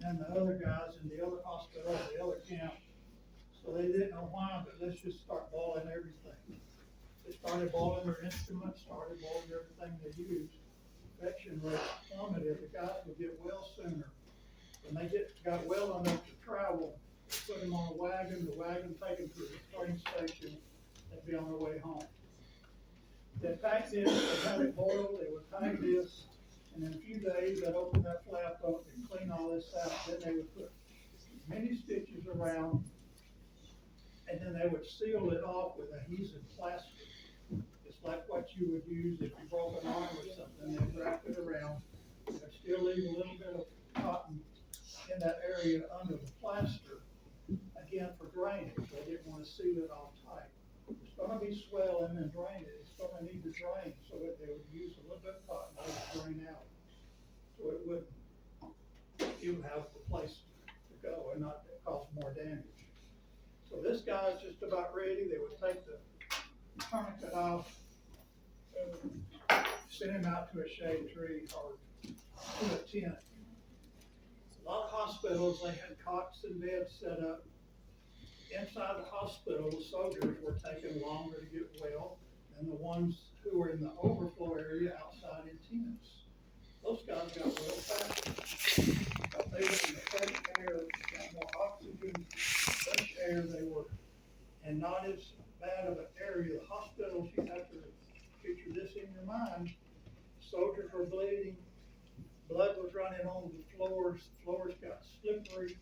then the other guys in the other hospital, the other camp. So they didn't know why, but let's just start boiling everything. They started boiling their instruments, started boiling everything they used. Infection rates plummeted, the guys would get well sooner. When they got well enough to travel, they put them on a wagon, the wagon take them to the train station, they'd be on their way home. They packed this, they had it boiled, they would pack this, and in a few days, they'd open that flap up and clean all this out, then they would put many stitches around, and then they would seal it off with adhesive plastic. It's like what you would use if you broke an arm or something, they'd wrap it around, they'd still leave a little bit of cotton in that area under the plaster, again for drainage, they didn't wanna seal it all tight. It's gonna be swelling and draining, it's gonna need to drain, so that they would use a little bit of cotton to drain out. So it would, you would have a place to go and not cause more damage. So this guy's just about ready, they would take the tourniquet off, send him out to a shade tree or to a tent. A lot of hospitals, they had cots and beds set up. Inside the hospital, the soldiers were taking longer to get well than the ones who were in the overflow area outside in tents. Those guys got well faster. But they were in the fresh air, got more oxygen, fresh air, they were, and not as bad of an area. The hospitals, you have to picture this in your mind. Soldiers were bleeding, blood was running on the floors got slippery,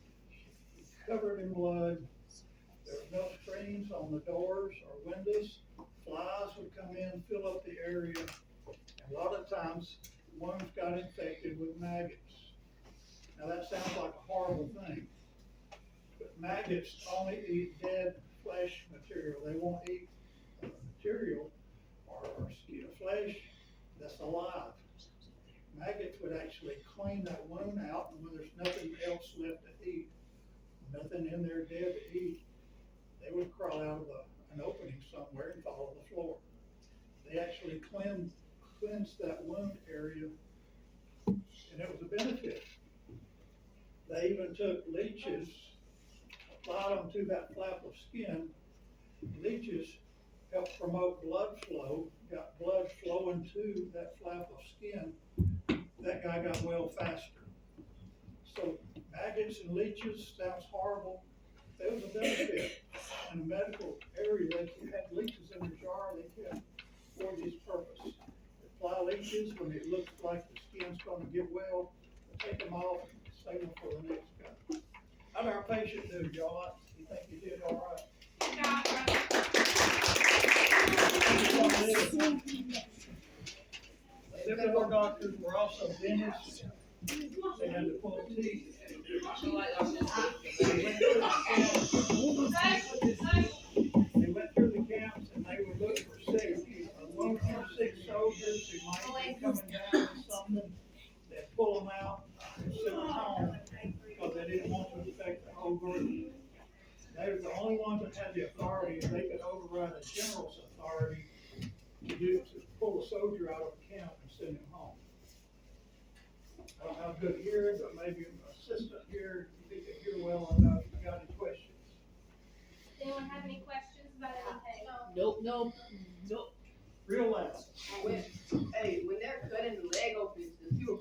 covered in blood. There was no screens on the doors or windows. Flies would come in, fill up the area. And a lot of times, wounds got infected with maggots. Now that sounds like a horrible thing, but maggots only eat dead flesh material. They won't eat material or skin flesh that's alive. Maggots would actually clean that wound out, and when there's nothing else left to eat, nothing in there dead to eat, they would crawl out of an opening somewhere and fall on the floor. They actually cleansed that wound area, and it was a benefit. They even took leeches, applied them to that flap of skin. Leeches help promote blood flow, got blood flowing to that flap of skin. That guy got well faster. So maggots and leeches sounds horrible. There was a benefit in a medical area. They had leeches in the jar they kept for this purpose. They fly leeches when it looks like the skin's gonna get well, they take them off and save them for the next guy. How'd our patient do, y'all? You think he did all right? Civil War doctors were also dentists. They had to pull teeth. They went through the camps and they would look for sick soldiers who might be coming down with something. They'd pull them out and send them home because they didn't want to infect the whole group. They were the only ones that had the authority, and they could override a general's authority to pull a soldier out of the camp and send him home. I don't have good hearing, but maybe an assistant here, if you can hear well enough. You got any questions? Anyone have any questions about anything? Nope. Real loud. When they're cutting the leg open, does you feel